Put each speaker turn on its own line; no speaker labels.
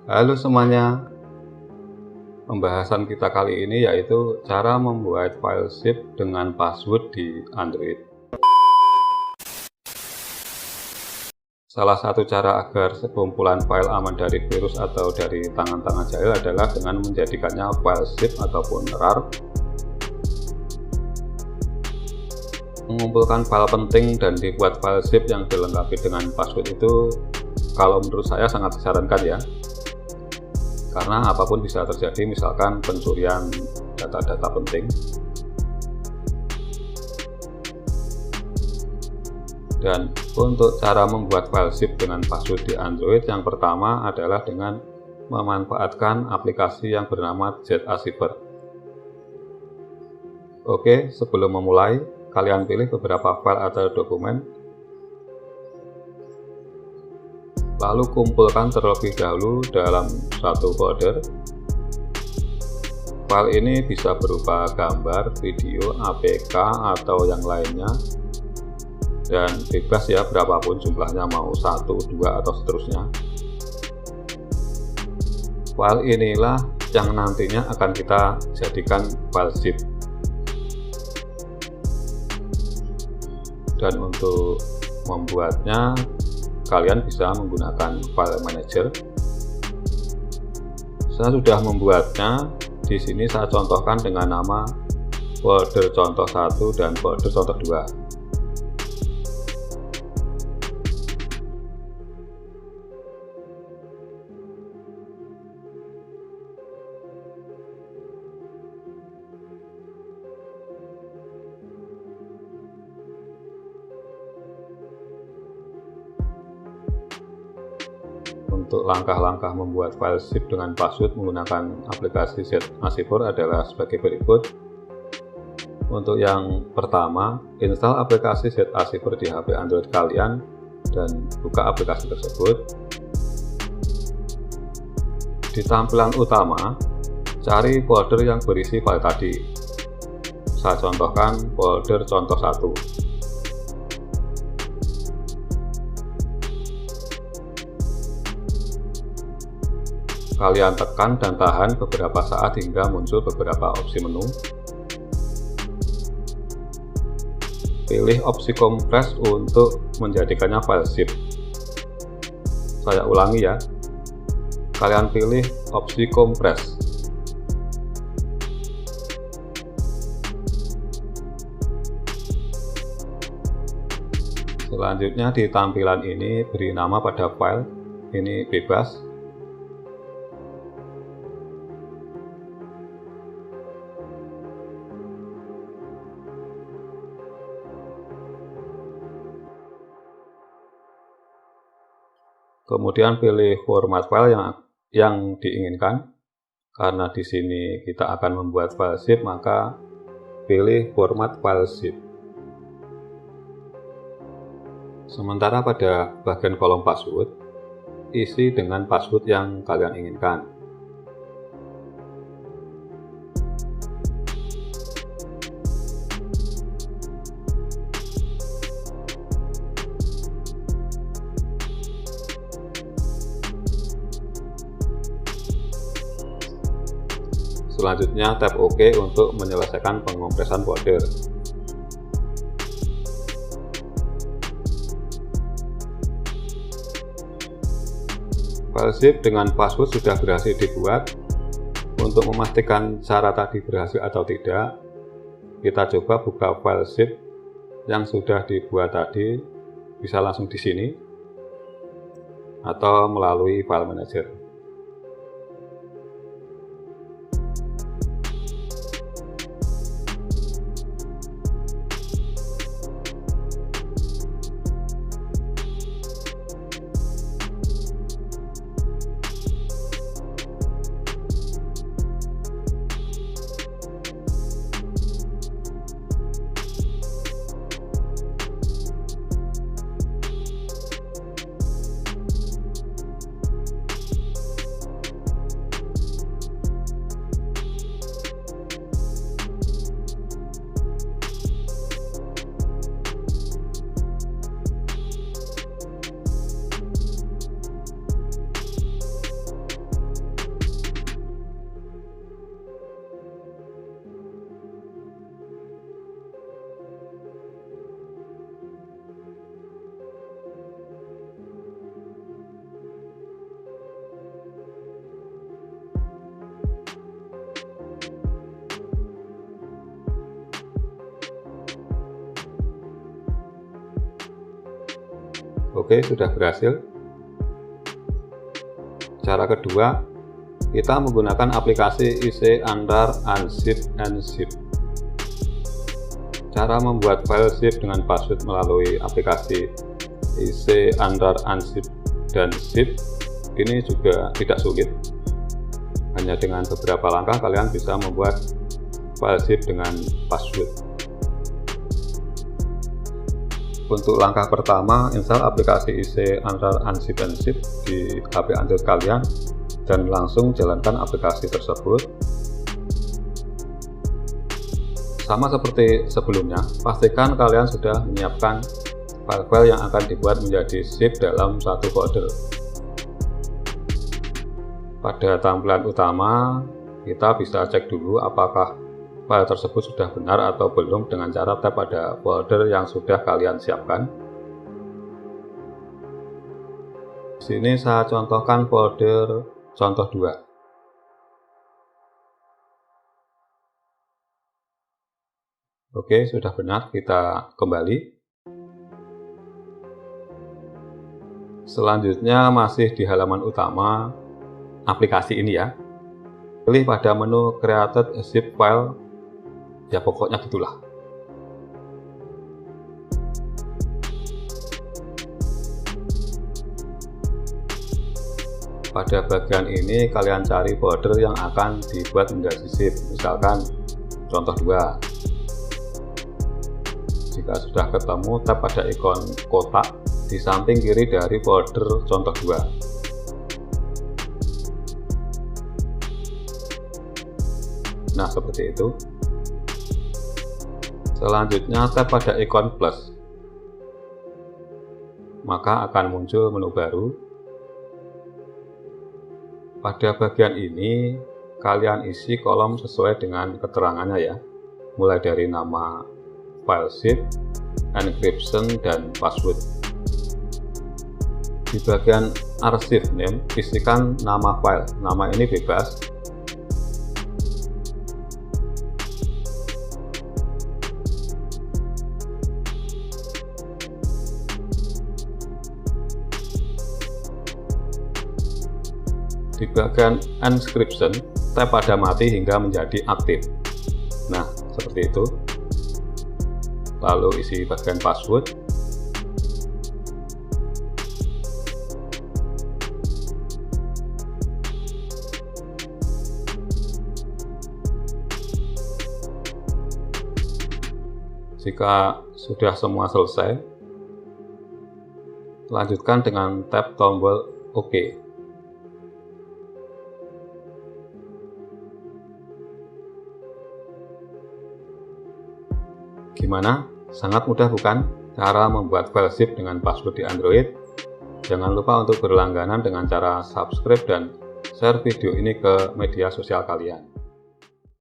Halo semuanya, pembahasan kita kali ini yaitu cara membuat file zip dengan password di Android. Salah satu cara agar sekumpulan file aman dari virus atau dari tangan-tangan jahil adalah dengan menjadikannya file zip ataupun RAR. Mengumpulkan file penting dan dibuat file zip yang dilengkapi dengan password itu, kalau menurut saya sangat disarankan ya. Karena apapun bisa terjadi, misalkan pencurian data-data penting. Dan untuk cara membuat file zip dengan password di Android, yang pertama adalah dengan memanfaatkan aplikasi yang bernama ZAcipher. Oke, sebelum memulai, kalian pilih beberapa file atau dokumen, lalu kumpulkan terlebih dahulu dalam satu folder. File ini bisa berupa gambar, video, APK, atau yang lainnya, dan bebas ya, berapapun jumlahnya, mau 1, 2, atau seterusnya. File inilah yang nantinya akan kita jadikan file zip. Dan untuk membuatnya, kalian bisa menggunakan file manager. Saya sudah membuatnya. Di sini saya contohkan dengan nama folder contoh 1 dan folder contoh 2. Untuk langkah-langkah membuat file zip dengan password menggunakan aplikasi ZAcipher adalah sebagai berikut. Untuk yang pertama, install aplikasi ZAcipher di HP Android kalian dan buka aplikasi tersebut. Di tampilan utama, cari folder yang berisi file tadi. Saya contohkan folder contoh 1. Kalian tekan dan tahan beberapa saat hingga muncul beberapa opsi menu. Pilih opsi compress untuk menjadikannya file zip. Saya ulangi ya. Kalian pilih opsi compress. Selanjutnya di tampilan ini beri nama pada file. Ini bebas. Kemudian pilih format file yang diinginkan. Karena di sini kita akan membuat file zip, maka pilih format file zip. Sementara pada bagian kolom password, isi dengan password yang kalian inginkan. Selanjutnya tap OK untuk menyelesaikan pengompresan folder. File zip dengan password sudah berhasil dibuat. Untuk memastikan cara tadi berhasil atau tidak, kita coba buka file zip yang sudah dibuat tadi, bisa langsung di sini atau melalui file manager. Oke, sudah berhasil. Cara kedua, kita menggunakan aplikasi IC Andar Unzip and Zip. Cara membuat file zip dengan password melalui aplikasi IC Andar Unzip dan Zip ini juga tidak sulit. Hanya dengan beberapa langkah kalian bisa membuat file zip dengan password. Untuk langkah pertama, install aplikasi IC Andar Unzip and Zip di HP Android kalian dan langsung jalankan aplikasi tersebut. Sama seperti sebelumnya, pastikan kalian sudah menyiapkan file-file yang akan dibuat menjadi zip dalam satu folder. Pada tampilan utama, kita bisa cek dulu apakah file tersebut sudah benar atau belum dengan cara tap pada folder yang sudah kalian siapkan. Di sini saya contohkan folder contoh 2. Oke, sudah benar, kita kembali. Selanjutnya masih di halaman utama aplikasi ini ya. Pilih pada menu Created a Zip File. Ya pokoknya gitulah. Pada bagian ini kalian cari folder yang akan dibuat menjadi zip. Misalkan contoh 2. Jika sudah ketemu, tap pada ikon kotak di samping kiri dari folder contoh 2. Nah, seperti itu. Selanjutnya tap pada ikon plus. Maka akan muncul menu baru. Pada bagian ini, kalian isi kolom sesuai dengan keterangannya ya. Mulai dari nama file zip, encryption, dan password. Di bagian archive name, isikan nama file. Nama ini bebas. Di bagian encryption, tap pada mati hingga menjadi aktif. Nah, seperti itu. Lalu isi bagian password. Jika sudah semua selesai, lanjutkan dengan tap tombol OK. Gimana? Sangat mudah bukan? Cara membuat file zip dengan password di Android. Jangan lupa untuk berlangganan dengan cara subscribe dan share video ini ke media sosial kalian.